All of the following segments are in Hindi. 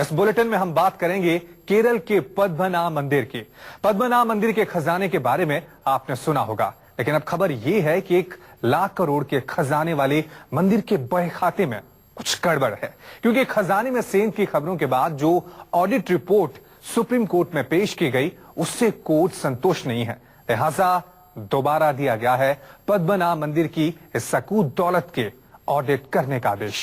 इस बुलेटिन में हम बात करेंगे केरल के पद्मनाभ मंदिर की। पद्मनाभ मंदिर के खजाने के बारे में आपने सुना होगा, लेकिन अब खबर यह है कि 1,00,000 करोड़ के खजाने वाले मंदिर के बहे खाते में कुछ गड़बड़ है, क्योंकि खजाने में सेंध की खबरों के बाद जो ऑडिट रिपोर्ट सुप्रीम कोर्ट में पेश की गई उससे कोर्ट संतुष्ट नहीं है। लिहाजा दोबारा दिया गया है पद्मनाभ मंदिर की इस सकूत दौलत के ऑडिट करने का आदेश।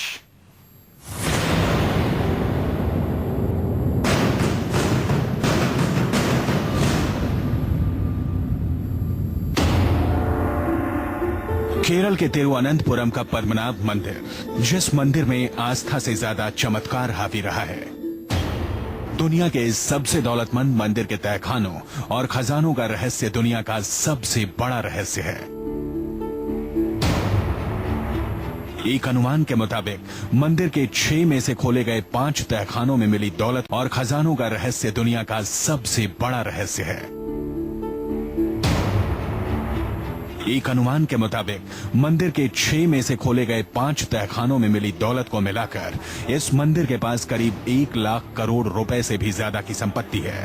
केरल के तिरुवनंतपुरम का पद्मनाभ मंदिर, जिस मंदिर में आस्था से ज्यादा चमत्कार हावी रहा है। दुनिया के सबसे दौलतमंद मंदिर के तहखानों और खजानों का रहस्य दुनिया का सबसे बड़ा रहस्य है। एक अनुमान के मुताबिक मंदिर के 6 में से खोले गए 5 तहखानों में मिली दौलत और खजानों का रहस्य दुनिया का सबसे बड़ा रहस्य है। एक अनुमान के मुताबिक मंदिर के 6 में से खोले गए 5 तहखानों में मिली दौलत को मिलाकर इस मंदिर के पास करीब 1,00,000 करोड़ रुपए से भी ज्यादा की संपत्ति है।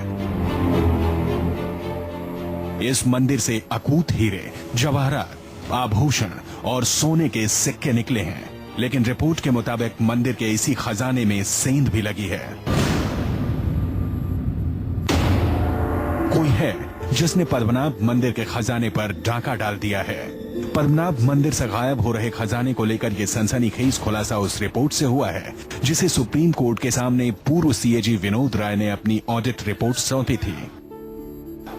इस मंदिर से अकूत हीरे, जवाहरात, आभूषण और सोने के सिक्के निकले हैं, लेकिन रिपोर्ट के मुताबिक मंदिर के इसी खजाने में सेंध भी लगी है। कोई है जिसने पद्मनाभ मंदिर के खजाने पर डाका डाल दिया है। पद्मनाभ मंदिर से गायब हो रहे खजाने को लेकर यह सनसनीखेज खुलासा उस रिपोर्ट से हुआ है जिसे सुप्रीम कोर्ट के सामने पूर्व सीएजी विनोद राय ने अपनी ऑडिट रिपोर्ट सौंपी थी।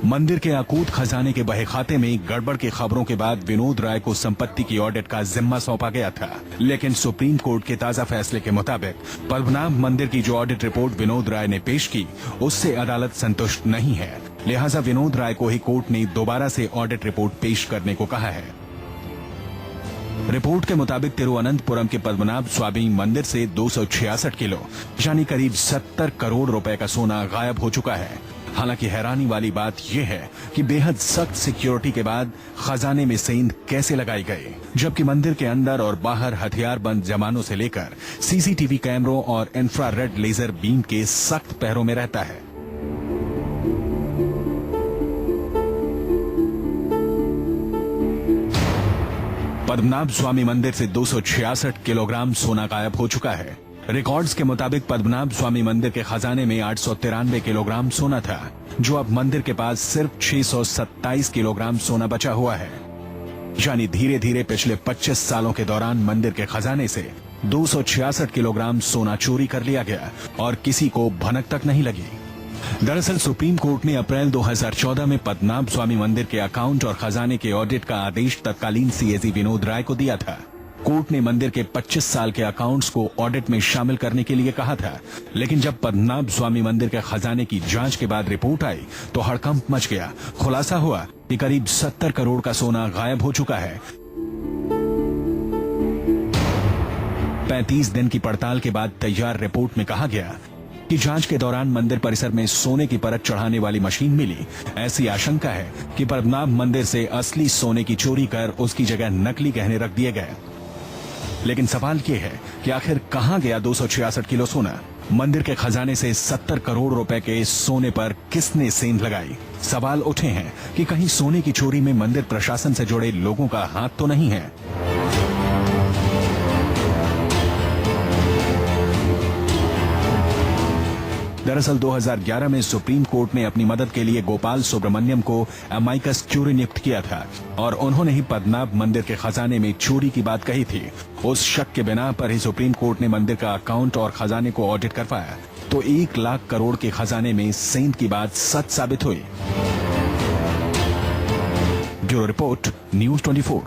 मंदिर के अकूत खजाने के बहे खाते में गड़बड़ की खबरों के बाद विनोद राय को संपत्ति की ऑडिट का जिम्मा सौंपा गया था, लेकिन सुप्रीम कोर्ट के ताजा फैसले के मुताबिक पद्मनाभ मंदिर की जो ऑडिट रिपोर्ट विनोद राय ने पेश की उससे अदालत संतुष्ट नहीं है। लिहाजा विनोद राय को ही कोर्ट ने दोबारा से ऑडिट रिपोर्ट पेश करने को कहा है। रिपोर्ट के मुताबिक तिरुवनंतपुरम के पद्मनाभ स्वामी मंदिर से 266 किलो यानी करीब 70 करोड़ रुपए का सोना गायब हो चुका है। हालांकि हैरानी वाली बात यह है कि बेहद सख्त सिक्योरिटी के बाद खजाने में सेंध कैसे लगाई गई, जबकि मंदिर के अंदर और बाहर हथियारबंद जवानों से लेकर सीसीटीवी कैमरों और इंफ्रारेड लेजर बीम के सख्त पहरों में रहता है। पद्मनाभ स्वामी मंदिर से 266 किलोग्राम सोना गायब हो चुका है। रिकॉर्ड्स के मुताबिक पद्मनाभ स्वामी मंदिर के खजाने में 893 किलोग्राम सोना था, जो अब मंदिर के पास सिर्फ 627 किलोग्राम सोना बचा हुआ है। यानी धीरे धीरे पिछले 25 सालों के दौरान मंदिर के खजाने से 266 किलोग्राम सोना चोरी कर लिया गया और किसी को भनक तक नहीं लगी। दरअसल सुप्रीम कोर्ट ने अप्रैल 2014 में पद्मनाभ स्वामी मंदिर के अकाउंट और खजाने के ऑडिट का आदेश तत्कालीन सीएजी विनोद राय को दिया था। कोर्ट ने मंदिर के 25 साल के अकाउंट्स को ऑडिट में शामिल करने के लिए कहा था, लेकिन जब पद्मनाभ स्वामी मंदिर के खजाने की जांच के बाद रिपोर्ट आई तो हड़कंप मच गया। खुलासा हुआ कि करीब 70 करोड़ का सोना गायब हो चुका है। 35 दिन की पड़ताल के बाद तैयार रिपोर्ट में कहा गया कि जांच के दौरान मंदिर परिसर में सोने की परत चढ़ाने वाली मशीन मिली। ऐसी आशंका है कि पद्मनाभ मंदिर से असली सोने की चोरी कर उसकी जगह नकली गहने रख दिए गए। लेकिन सवाल ये है कि आखिर कहां गया 266 किलो सोना? मंदिर के खजाने से 70 करोड़ रुपए के सोने पर किसने सेंध लगाई? सवाल उठे हैं कि कहीं सोने की चोरी में मंदिर प्रशासन से जुड़े लोगों का हाथ तो नहीं है। दरअसल 2011 में सुप्रीम कोर्ट ने अपनी मदद के लिए गोपाल सुब्रमण्यम को अमाइकस क्यूरी नियुक्त किया था और उन्होंने ही पद्मनाभ मंदिर के खजाने में चोरी की बात कही थी। उस शक के बिना पर ही सुप्रीम कोर्ट ने मंदिर का अकाउंट और खजाने को ऑडिट करवाया तो 1,00,000 करोड़ के खजाने में सेंध की बात सच साबित हुई। Bureau report, news 24।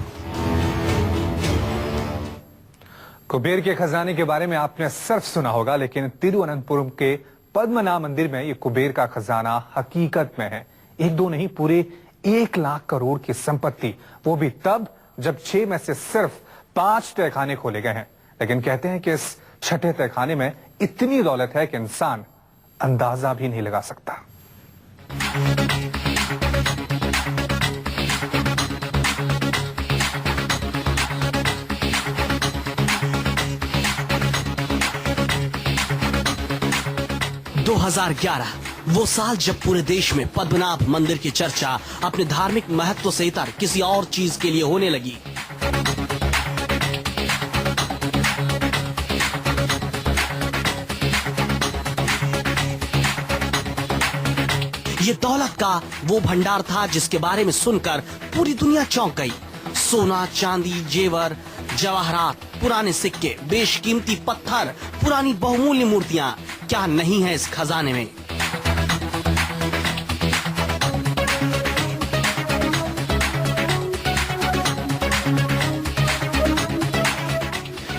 कुबेर के खजाने के बारे में आपने सिर्फ सुना होगा, लेकिन तिरुवनंतपुरम के पद्मनाभ मंदिर में ये कुबेर का खजाना हकीकत में है। एक दो नहीं, पूरे 1,00,000 करोड़ की संपत्ति, वो भी तब जब 6 में से सिर्फ 5 तहखाने खोले गए हैं। लेकिन कहते हैं कि इस 6ठे तहखाने में इतनी दौलत है कि इंसान अंदाजा भी नहीं लगा सकता। 2011 वो साल जब पूरे देश में पद्मनाभ मंदिर की चर्चा अपने धार्मिक महत्व से इतर किसी और चीज के लिए होने लगी। ये दौलत का वो भंडार था जिसके बारे में सुनकर पूरी दुनिया चौंक गई। सोना, चांदी, जेवर, जवाहरात, पुराने सिक्के, बेशकीमती पत्थर, पुरानी बहुमूल्य मूर्तियां, क्या नहीं है इस खजाने में।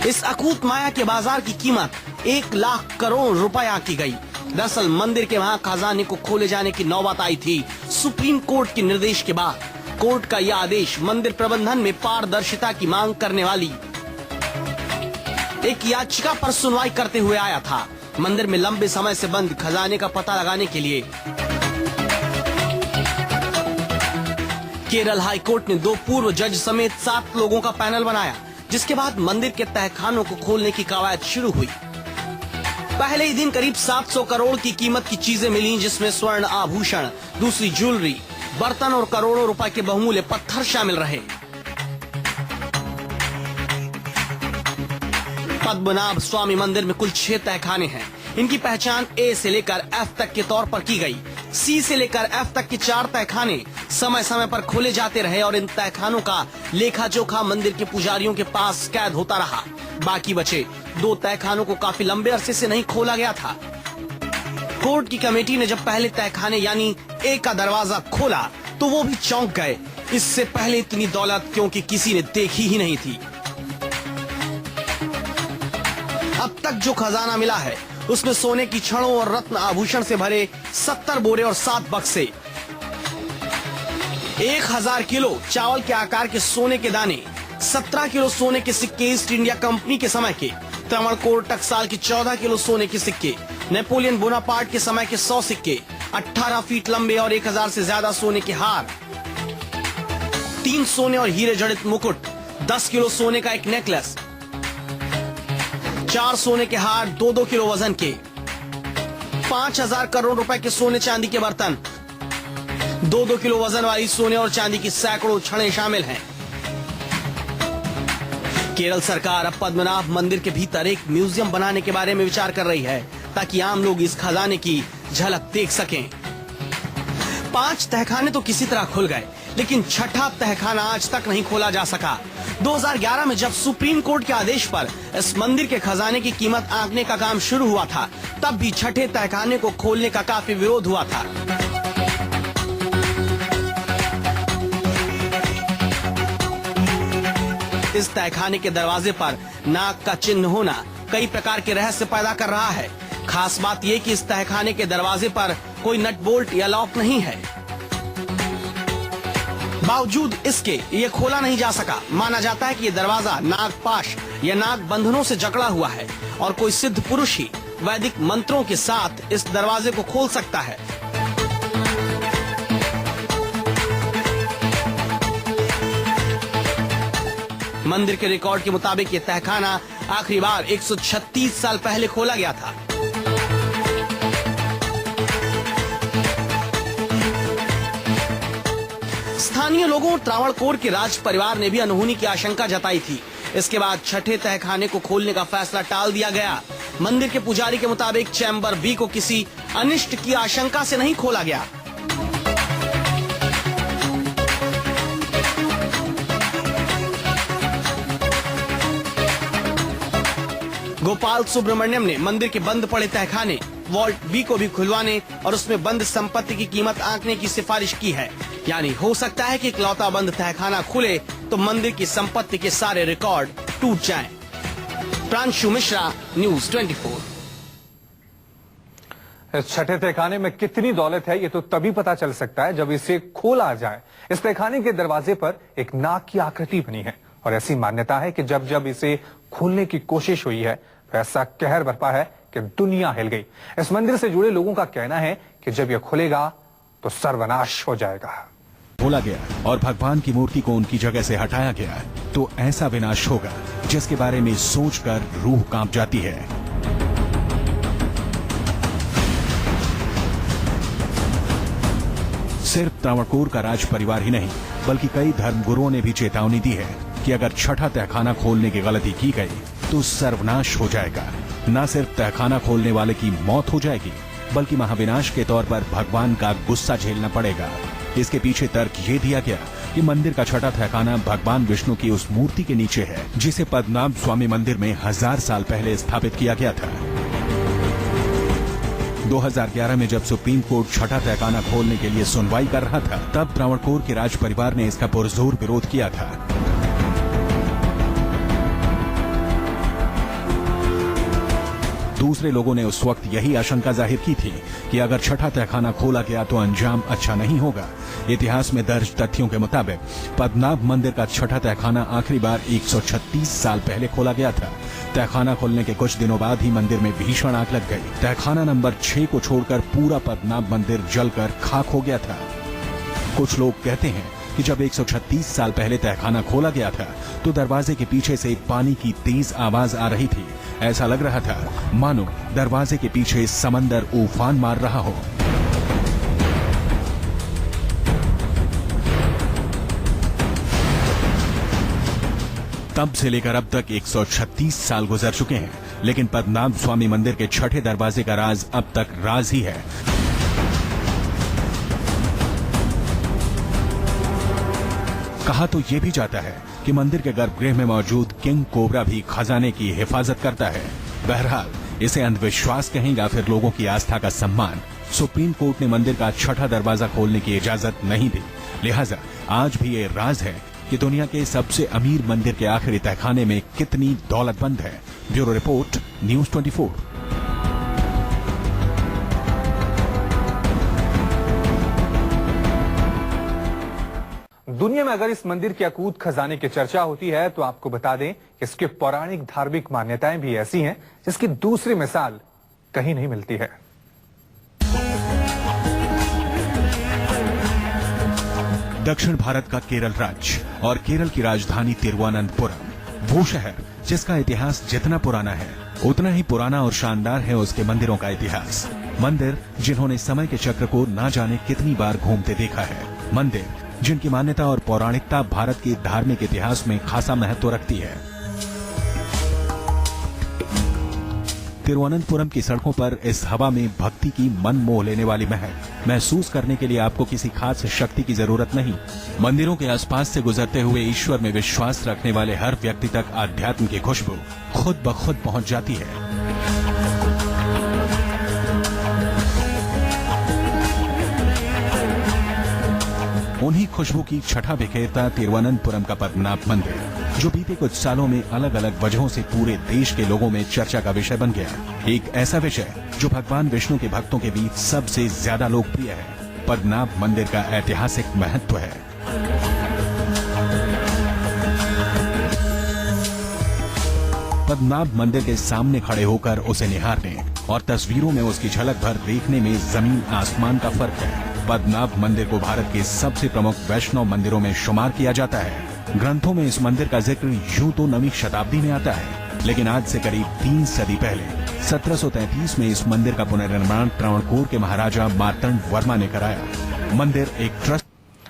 इस अकूत माया के बाजार की कीमत 1 लाख करोड़ रुपए आंकी गई। दरअसल मंदिर के वहां खजाने को खोले जाने की नौबत आई थी सुप्रीम कोर्ट के निर्देश के बाद। कोर्ट का यह आदेश मंदिर प्रबंधन में पारदर्शिता की मांग करने वाली एक याचिका पर सुनवाई करते हुए आया था। मंदिर में लंबे समय से बंद खजाने का पता लगाने के लिए केरल हाई कोर्ट ने 2 पूर्व जज समेत 7 लोगों का पैनल बनाया, जिसके बाद मंदिर के तहखानों को खोलने की कवायद शुरू हुई। पहले ही दिन करीब 700 करोड़ की कीमत की चीजें मिली, जिसमें स्वर्ण आभूषण, दूसरी ज्वेलरी, बर्तन और करोड़ों रुपए के बहुमूल्य पत्थर शामिल रहे। पद्मनाभ स्वामी मंदिर में कुल 6 तहखाने हैं। इनकी पहचान A से लेकर F तक के तौर पर की गई। C से लेकर F तक के 4 तहखाने समय समय पर खोले जाते रहे और इन तहखानों का लेखा जोखा मंदिर के पुजारियों के पास कैद होता रहा। बाकी बचे 2 तहखानों को काफी लंबे अरसे से नहीं खोला गया था। कोर्ट की कमेटी ने जब पहले तहखाने यानी A का दरवाजा खोला तो वो भी चौंक गए। इससे पहले इतनी दौलत क्योंकि किसी ने देखी ही नहीं थी। अब तक जो खजाना मिला है उसमें सोने की छड़ों और रत्न आभूषण से भरे 70 बोरे और 7 बक्से, 1000 किलो चावल के आकार के सोने के दाने, 17 किलो सोने के सिक्के ईस्ट इंडिया कंपनी के समय के, त्रावणकोर टकसाल के 14 किलो सोने के सिक्के, नेपोलियन बोनापार्ट के समय के 100 सिक्के, 18 फीट लंबे और 1000 से ज्यादा सोने के हार, 3 सोने और हीरे जड़ित मुकुट, 10 किलो सोने का एक नेकलेस, 4 सोने के हार 2-2 किलो वजन के, 5000 करोड़ रुपए के सोने चांदी के बर्तन, 2-2 किलो वजन वाली सोने और चांदी की सैकड़ों छड़ें शामिल हैं। केरल सरकार अब पद्मनाभ मंदिर के भीतर एक म्यूजियम बनाने के बारे में विचार कर रही है ताकि आम लोग इस खजाने की झलक देख सकें। 5 तहखाने तो किसी तरह खुल गए, लेकिन 6ठा तहखाना आज तक नहीं खोला जा सका। 2011 में जब सुप्रीम कोर्ट के आदेश पर इस मंदिर के खजाने की कीमत आंकने का काम शुरू हुआ था, तब भी 6ठे तहखाने को खोलने का काफी विरोध हुआ था। इस तहखाने के दरवाजे पर नाग का चिन्ह होना कई प्रकार के रहस्य पैदा कर रहा है। खास बात यह कि इस तहखाने के दरवाजे पर कोई नट बोल्ट या लॉक नहीं है। बावजूद इसके ये खोला नहीं जा सका। माना जाता है कि ये दरवाजा नागपाश या नाग बंधनों से जकड़ा हुआ है और कोई सिद्ध पुरुष ही वैदिक मंत्रों के साथ इस दरवाजे को खोल सकता है। मंदिर के रिकॉर्ड के मुताबिक ये तहखाना आखिरी बार 136 साल पहले खोला गया था। स्थानीय लोगों और त्रावणकोर के राज परिवार ने भी अनहोनी की आशंका जताई थी। इसके बाद 6ठे तहखाने को खोलने का फैसला टाल दिया गया। मंदिर के पुजारी के मुताबिक चैम्बर बी को किसी अनिष्ट की आशंका से नहीं खोला गया। गोपाल सुब्रमण्यम ने मंदिर के बंद पड़े तहखाने वॉल्ट बी को भी खुलवाने और उसमें बंद संपत्ति की कीमत आंकने की सिफारिश की है। यानी हो सकता है कि इकलौता बंद तहखाना खुले तो मंदिर की संपत्ति के सारे रिकॉर्ड टूट जाएं। प्रांशु मिश्रा, न्यूज 24। इस 6ठे तहखाने में कितनी दौलत है ये तो तभी पता चल सकता है जब इसे खोला जाए। इस तहखाने के दरवाजे पर एक नाग की आकृति बनी है और ऐसी मान्यता है कि जब जब इसे खोलने की कोशिश हुई है तो ऐसा कहर बरपा है कि दुनिया हिल गई। इस मंदिर से जुड़े लोगों का कहना है कि जब यह खुलेगा तो सर्वनाश हो जाएगा। खोला गया और भगवान की मूर्ति को उनकी जगह से हटाया गया तो ऐसा विनाश होगा जिसके बारे में सोचकर रूह कांप जाती है। सिर्फ त्रावणकोर का राज परिवार ही नहीं बल्कि कई धर्मगुरुओं ने भी चेतावनी दी है कि अगर छठा तहखाना खोलने की गलती की गई तो सर्वनाश हो जाएगा। न सिर्फ तहखाना खोलने वाले की मौत हो जाएगी बल्कि महाविनाश के तौर पर भगवान का गुस्सा झेलना पड़ेगा। इसके पीछे तर्क ये दिया गया कि मंदिर का छठा तहखाना भगवान विष्णु की उस मूर्ति के नीचे है जिसे पद्मनाभ स्वामी मंदिर में 1000 साल पहले स्थापित किया गया था। 2011 में जब सुप्रीम कोर्ट छठा तहखाना खोलने के लिए सुनवाई कर रहा था तब त्रावणकोर के राज परिवार ने इसका पुरजोर विरोध किया था। दूसरे लोगों ने उस वक्त यही आशंका जाहिर की थी कि अगर छठा तहखाना खोला गया तो अंजाम अच्छा नहीं होगा। इतिहास में दर्ज तथ्यों के मुताबिक पद्मनाभ मंदिर का छठा तहखाना आखिरी बार 136 साल पहले खोला गया था। तहखाना खोलने के कुछ दिनों बाद ही मंदिर में भीषण आग लग गई। तहखाना नंबर 6 को छोड़कर पूरा पद्मनाभ मंदिर जलकर खाक हो गया था। कुछ लोग कहते हैं कि जब 136 साल पहले तहखाना खोला गया था तो दरवाजे के पीछे से पानी की तेज आवाज आ रही थी। ऐसा लग रहा था मानो दरवाजे के पीछे समंदर उफान मार रहा हो। तब से लेकर अब तक 136 साल गुजर चुके हैं, लेकिन पद्मनाभ स्वामी मंदिर के छठे दरवाजे का राज अब तक राज ही है। कहा तो ये भी जाता है कि मंदिर के गर्भगृह में मौजूद किंग कोबरा भी खजाने की हिफाजत करता है। बहरहाल इसे अंधविश्वास कहें या फिर लोगों की आस्था का सम्मान, सुप्रीम कोर्ट ने मंदिर का छठा दरवाजा खोलने की इजाजत नहीं दी। लिहाजा आज भी ये राज है कि दुनिया के सबसे अमीर मंदिर के आखिरी तहखाने में कितनी दौलतमंद है। Bureau report, news 24। दुनिया में अगर इस मंदिर के अकूत खजाने की चर्चा होती है तो आपको बता दें कि इसके पौराणिक धार्मिक मान्यताएं भी ऐसी हैं जिसकी दूसरी मिसाल कहीं नहीं मिलती है। दक्षिण भारत का केरल राज्य और केरल की राजधानी तिरुवनंतपुरम, वो शहर जिसका इतिहास जितना पुराना है उतना ही पुराना और शानदार है उसके मंदिरों का इतिहास। मंदिर जिन्होंने समय के चक्र को ना जाने कितनी बार घूमते देखा है। मंदिर जिनकी मान्यता और पौराणिकता भारत के धार्मिक इतिहास में खासा महत्व रखती है। तिरुवनंतपुरम की सड़कों पर इस हवा में भक्ति की मन मोह लेने वाली महक महसूस करने के लिए आपको किसी खास शक्ति की जरूरत नहीं। मंदिरों के आसपास से गुजरते हुए ईश्वर में विश्वास रखने वाले हर व्यक्ति तक आध्यात्म की खुशबू खुद ब खुद पहुंच जाती है। उन्हीं खुशबू की छठा बिखेरता तिरुवनंतपुरम का पद्मनाभ मंदिर, जो बीते कुछ सालों में अलग अलग वजहों से पूरे देश के लोगों में चर्चा का विषय बन गया। एक ऐसा विषय जो भगवान विष्णु के भक्तों के बीच सबसे ज्यादा लोकप्रिय है। पद्मनाभ मंदिर का ऐतिहासिक महत्व है। पद्मनाभ मंदिर के सामने खड़े होकर उसे निहारने और तस्वीरों में उसकी झलक भर देखने में जमीन आसमान का फर्क है। पद्मनाभ मंदिर को भारत के सबसे प्रमुख वैष्णव मंदिरों में शुमार किया जाता है। ग्रंथों में इस मंदिर का जिक्र यूं तो 9वीं शताब्दी में आता है, लेकिन आज से करीब 3 सदी पहले 1733 में इस मंदिर का पुनर्निर्माण त्रावणकोर के महाराजा मार्तंड वर्मा ने कराया। मंदिर एक ट्रस्ट